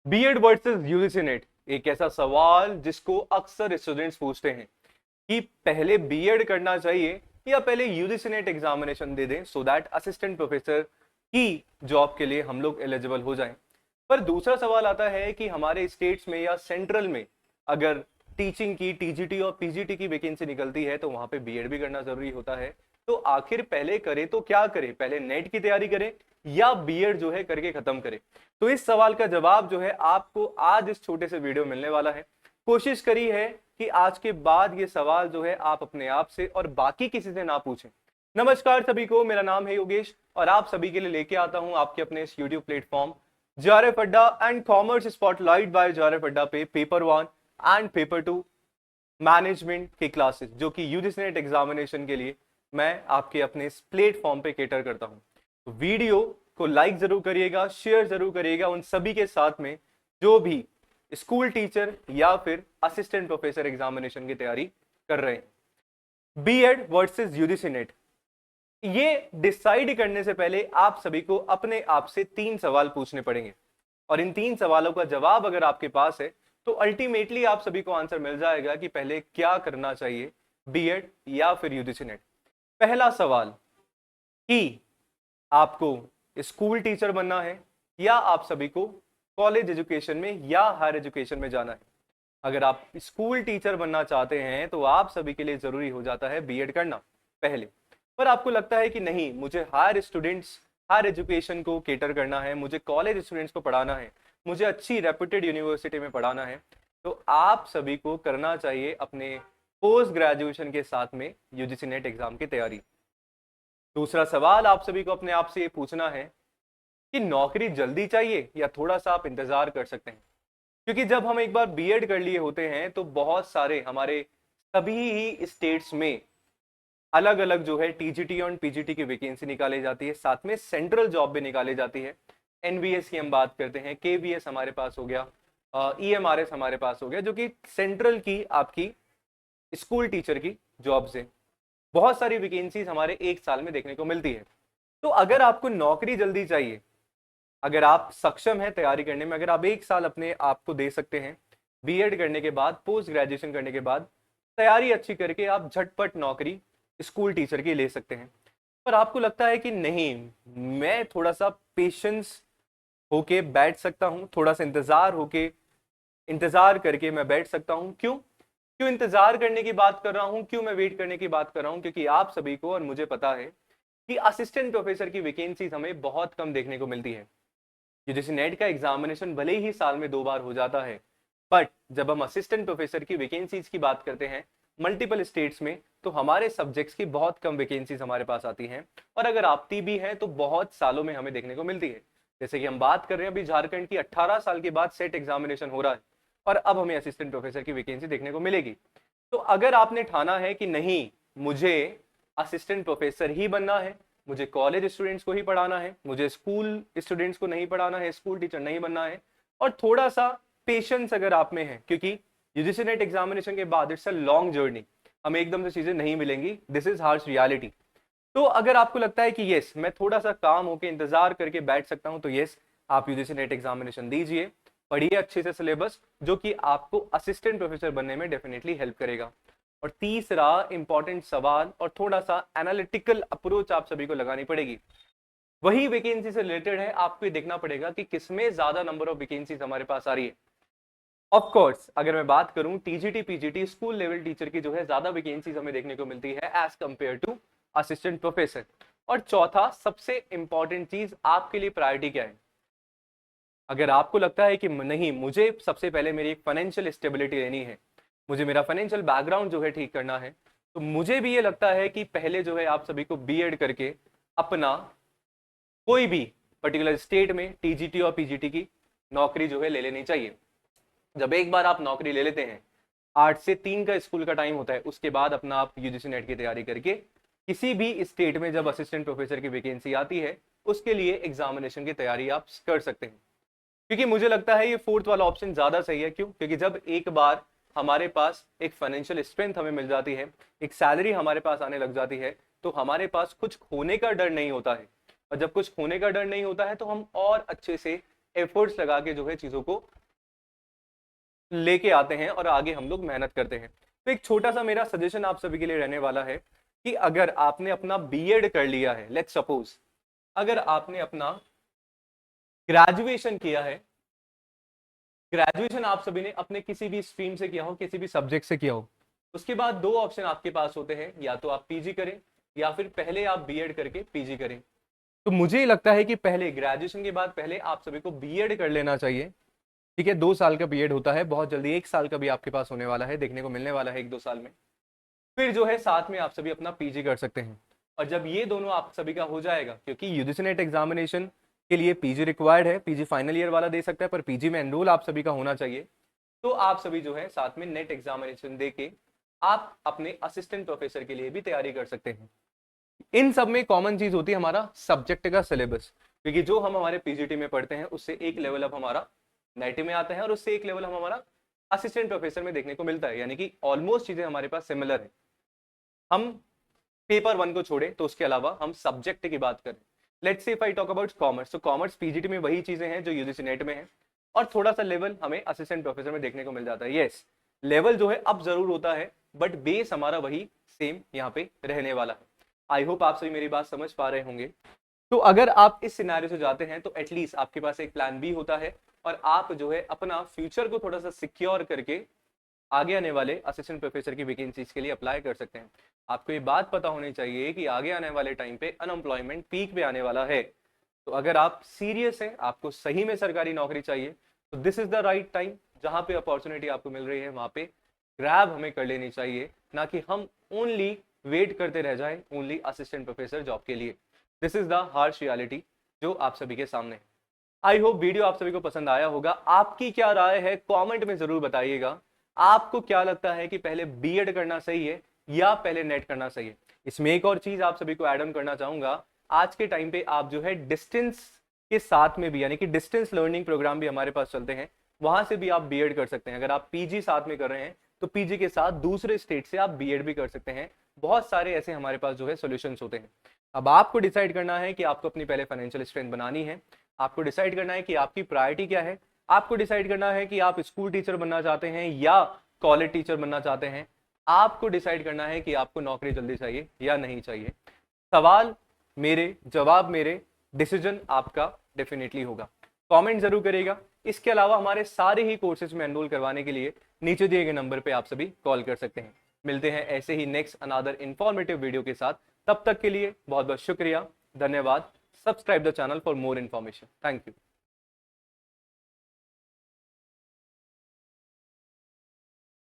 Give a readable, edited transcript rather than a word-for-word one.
BEd versus UGC net, एक ऐसा सवाल जिसको अक्सर स्टूडेंट्स पूछते हैं कि पहले बीएड करना चाहिए या पहले यूजीसी नेट एग्जामिनेशन दे दें सो दैट असिस्टेंट प्रोफेसर की जॉब के लिए हम लोग एलिजिबल हो जाएं। पर दूसरा सवाल आता है कि हमारे स्टेट्स में या सेंट्रल में अगर टीचिंग की टीजीटी और पीजीटी की वैकेंसी निकलती है तो वहां पे बीएड भी करना जरूरी होता है। तो आखिर पहले करे तो क्या करे, पहले नेट की तैयारी करें या बीएड जो है करके खत्म करें? तो इस सवाल का जवाब जो है आपको आज इस छोटे से वीडियो मिलने वाला है। कोशिश करी है कि आज के बाद ये सवाल जो है आप अपने आप से और बाकी किसी से ना पूछें। नमस्कार सभी को, मेरा नाम है योगेश और आप सभी के लिए लेके आता हूं आपके अपने इस YouTube platform JRF Adda and commerce spotlight by JRF Adda पे पेपर 1 एंड पेपर 2 मैनेजमेंट की क्लासेस जो कि यूजीसी नेट एग्जामिनेशन के लिए मैं आपके अपने इस प्लेटफॉर्म पे केटर करता हूं। तो वीडियो को लाइक जरूर करिएगा, शेयर जरूर करिएगा उन सभी के साथ में जो भी स्कूल टीचर या फिर असिस्टेंट प्रोफेसर एग्जामिनेशन की तैयारी कर रहे हैं। बीएड वर्सेस यूजीसी नेट, ये डिसाइड करने से पहले आप सभी को अपने आप से 3 सवाल पूछने पड़ेंगे और इन 3 सवालों का जवाब अगर आपके पास है तो अल्टीमेटली आप सभी को आंसर मिल जाएगा कि पहले क्या करना चाहिए, बीएड या फिर यूजीसी नेट। पहला सवाल कि आपको स्कूल टीचर बनना है या आप सभी को कॉलेज एजुकेशन में या हायर एजुकेशन में जाना है। अगर आप स्कूल टीचर बनना चाहते हैं तो आप सभी के लिए जरूरी हो जाता है बीएड करना पहले। पर आपको लगता है कि नहीं, मुझे हायर एजुकेशन को केटर करना है, मुझे कॉलेज स्टूडेंट्स को पढ़ाना है, मुझे अच्छी रेप्यूटेड यूनिवर्सिटी में पढ़ाना है, तो आप सभी को करना चाहिए अपने पोस्ट ग्रेजुएशन के साथ में यूजीसी नेट एग्जाम की तैयारी। दूसरा सवाल आप सभी को अपने आप से ये पूछना है कि नौकरी जल्दी चाहिए या थोड़ा सा आप इंतजार कर सकते हैं। क्योंकि जब हम एक बार बीएड कर लिए होते हैं तो बहुत सारे हमारे सभी ही स्टेट्स में अलग अलग जो है टीजीटी और पीजीटी की वैकेंसी निकाली जाती है, साथ में सेंट्रल जॉब भी निकाली जाती है। एनवीएस की हम बात करते हैं, केवीएस हमारे पास हो गया, ईएमआरएस हमारे पास हो गया, जो कि सेंट्रल की आपकी स्कूल टीचर की जॉब्स है। बहुत सारी वैकेंसीज हमारे एक साल में देखने को मिलती है। तो अगर आपको नौकरी जल्दी चाहिए, अगर आप सक्षम हैं तैयारी करने में, अगर आप एक साल अपने आप को दे सकते हैं बीएड करने के बाद, पोस्ट ग्रेजुएशन करने के बाद तैयारी अच्छी करके आप झटपट नौकरी स्कूल टीचर की ले सकते हैं। पर आपको लगता है कि नहीं, मैं थोड़ा सा पेशेंस होके बैठ सकता हूं, थोड़ा सा इंतजार करके मैं बैठ सकता हूं। क्यों इंतजार करने की बात कर रहा हूं, क्यों मैं वेट करने की बात कर रहा हूं? क्योंकि आप सभी को और मुझे पता है कि असिस्टेंट प्रोफेसर की वैकेंसीज हमें बहुत कम देखने को मिलती है। यूजीसी नेट का एग्जामिनेशन भले ही साल में 2 बार हो जाता है, बट जब हम असिस्टेंट प्रोफेसर की वैकेंसीज की बात करते हैं मल्टीपल स्टेट्स में, तो हमारे सब्जेक्ट्स की बहुत कम वैकेंसीज हमारे पास आती हैं और अगर आती भी है तो बहुत सालों में हमें देखने को मिलती है। जैसे कि हम बात कर रहे हैं अभी झारखंड की 18 साल के बाद सेट एग्जामिनेशन हो रहा है और अब हमें असिस्टेंट प्रोफेसर की वैकेंसी देखने को मिलेगी। तो अगर आपने ठाना है कि नहीं, मुझे असिस्टेंट प्रोफेसर ही बनना है, मुझे कॉलेज स्टूडेंट्स को ही पढ़ाना है, मुझे स्कूल स्टूडेंट्स को नहीं पढ़ाना है, स्कूल टीचर नहीं बनना है, और थोड़ा सा पेशेंस अगर आप में है, क्योंकि यूजीसी नेट एग्जामिनेशन के बाद इट्स अ लॉन्ग जर्नी, हमें एकदम से चीजें नहीं मिलेंगी, दिस इज हार्श रियलिटी। तो अगर आपको लगता है कि यस, मैं थोड़ा सा काम होके इंतजार करके बैठ सकता हूं, तो यस, आप यूजीसी नेट एग्जामिनेशन दीजिए, पढ़िए अच्छे से सिलेबस, जो कि आपको असिस्टेंट प्रोफेसर बनने में डेफिनेटली हेल्प करेगा। और तीसरा इंपॉर्टेंट सवाल और थोड़ा सा एनालिटिकल अप्रोच आप सभी को लगानी पड़ेगी, वही वैकेंसी से रिलेटेड है। आपको ये देखना पड़ेगा कि किसमें ज्यादा नंबर ऑफ वैकेंसीज हमारे पास आ रही है। ऑफ कोर्स अगर मैं बात करूं TGT PGT school level teacher की जो है ज्यादा वैकेंसीज हमें देखने को मिलती है as compare to assistant professor. और चौथा सबसे इंपॉर्टेंट चीज आपके लिए प्रायोरिटी क्या है? अगर आपको लगता है कि नहीं, मुझे सबसे पहले मेरी एक फाइनेंशियल स्टेबिलिटी लेनी है, मुझे मेरा फाइनेंशियल बैकग्राउंड जो है ठीक करना है, तो मुझे भी ये लगता है कि पहले जो है आप सभी को बीएड करके अपना कोई भी पर्टिकुलर स्टेट में टीजीटी और पीजीटी की नौकरी जो है ले लेनी चाहिए। जब एक बार आप नौकरी ले लेते हैं, 8 से 3 का स्कूल का टाइम होता है, उसके बाद अपना आप यूजीसी नेट की तैयारी करके किसी भी स्टेट में जब असिस्टेंट प्रोफेसर की वैकेंसी आती है उसके लिए एग्जामिनेशन की तैयारी आप कर सकते हैं। क्योंकि मुझे लगता है ये फोर्थ वाला ऑप्शन ज्यादा सही है। क्यों? क्योंकि जब एक बार हमारे पास एक फाइनेंशियल स्ट्रेंथ हमें मिल जाती है, एक सैलरी हमारे पास आने लग जाती है, तो हमारे पास कुछ खोने का डर नहीं होता है। और जब कुछ खोने का डर नहीं होता है तो हम और अच्छे से एफर्ट्स लगा के जो है चीजों को लेके आते हैं और आगे हम लोग मेहनत करते हैं। तो एक छोटा सा मेरा सजेशन आप सभी के लिए रहने वाला है कि अगर आपने अपना बीएड कर लिया है, लेट्स सपोज अगर आपने अपना ग्रेजुएशन किया है, ग्रेजुएशन आप सभी ने अपने किसी भी स्ट्रीम से किया हो, किसी भी सब्जेक्ट से किया हो, उसके बाद दो ऑप्शन आपके पास होते हैं, या तो आप पीजी करें या फिर पहले आप बीएड करके पीजी करें। तो मुझे लगता है कि पहले ग्रेजुएशन के बाद पहले आप सभी को बीएड कर लेना चाहिए। ठीक है, 2 साल का बीएड होता है, बहुत जल्दी 1 साल का भी आपके पास होने वाला है, देखने को मिलने वाला है 1-2 साल में। फिर जो है साथ में आप सभी अपना पीजी कर सकते हैं। और जब ये दोनों आप सभी का हो जाएगा, क्योंकि यूजीसी नेट एग्जामिनेशन के लिए पीजी रिक्वायर्ड है, पीजी फाइनल ईयर वाला दे सकता है, पर पीजी में एनरोल आप सभी का होना चाहिए। तो आप सभी जो है साथ में नेट एग्जामिनेशन दे के आप अपने असिस्टेंट प्रोफेसर के लिए भी तैयारी कर सकते हैं। इन सब में कॉमन चीज होती है हमारा सब्जेक्ट का सिलेबस, क्योंकि जो हम हमारे पीजीटी में पढ़ते हैं उससे एक लेवल अप हमारा नेट में आता है और उससे एक लेवल हम हमारा असिस्टेंट प्रोफेसर में देखने को मिलता है, यानी कि ऑलमोस्ट चीजें हमारे पास सिमिलर है। हम पेपर 1 को छोड़े तो उसके अलावा हम सब्जेक्ट की बात करें, let's say if I talk about commerce, तो कॉमर्स पीजीटी में वही चीजें हैं जो यूजीसी नेट में है, और थोड़ा सा लेवल हमें असिस्टेंट प्रोफेसर में देखने को मिल जाता है। यस, लेवल जो है अब जरूर होता है, बट बेस हमारा वही सेम यहाँ पे रहने वाला है। आई होप आप सभी मेरी बात समझ पा रहे होंगे। तो अगर आप इस सिनेरियो से जाते हैं तो एटलीस्ट आपके पास एक प्लान बी होता है, और आप जो है अपना फ्यूचर को थोड़ा सा सिक्योर करके आगे आने वाले असिस्टेंट प्रोफेसर की वैकेंसीज के लिए अप्लाई कर सकते हैं। आपको ये बात पता होनी चाहिए कि आगे आने वाले टाइम पे अनएम्प्लॉयमेंट पीक पे आने वाला है। तो अगर आप सीरियस हैं, आपको सही में सरकारी नौकरी चाहिए, तो this is the right time. जहां पे अपॉर्चुनिटी आपको मिल रही है वहां पे ग्रैब हमें कर लेनी चाहिए, ना कि हम ओनली वेट करते रह जाए ओनली असिस्टेंट प्रोफेसर जॉब के लिए। This is the harsh reality जो आप सभी के सामने है। आई होप वीडियो आप सभी को पसंद आया होगा। आपकी क्या राय है कमेंट में जरूर बताइएगा। आपको क्या लगता है कि पहले बीएड करना सही है या पहले नेट करना सही है? इसमें एक और चीज आप सभी को ऐड ऑन करना चाहूंगा, आज के टाइम पे आप जो है डिस्टेंस के साथ में भी, यानी कि डिस्टेंस लर्निंग प्रोग्राम भी हमारे पास चलते हैं, वहां से भी आप बीएड कर सकते हैं। अगर आप पीजी साथ में कर रहे हैं तो पीजी के साथ दूसरे स्टेट से आप बीएड भी कर सकते हैं। बहुत सारे ऐसे हमारे पास जो है सोल्यूशंस होते हैं। अब आपको डिसाइड करना है कि आपको अपनी पहले फाइनेंशियल स्ट्रेंथ बनानी है, आपको डिसाइड करना है कि आपकी प्रायोरिटी क्या है, आपको डिसाइड करना है कि आप स्कूल टीचर बनना चाहते हैं या कॉलेज टीचर बनना चाहते हैं, आपको डिसाइड करना है कि आपको नौकरी जल्दी चाहिए या नहीं चाहिए। सवाल मेरे, जवाब मेरे, डिसीजन आपका डेफिनेटली होगा। कमेंट जरूर करिएगा। इसके अलावा हमारे सारे ही कोर्सेज में एनरोल करवाने के लिए नीचे दिए गए नंबर पे आप सभी कॉल कर सकते हैं। मिलते हैं ऐसे ही नेक्स्ट अनदर इंफॉर्मेटिव वीडियो के साथ। तब तक के लिए बहुत बहुत शुक्रिया, धन्यवाद। Subscribe the channel for more information. Thank you.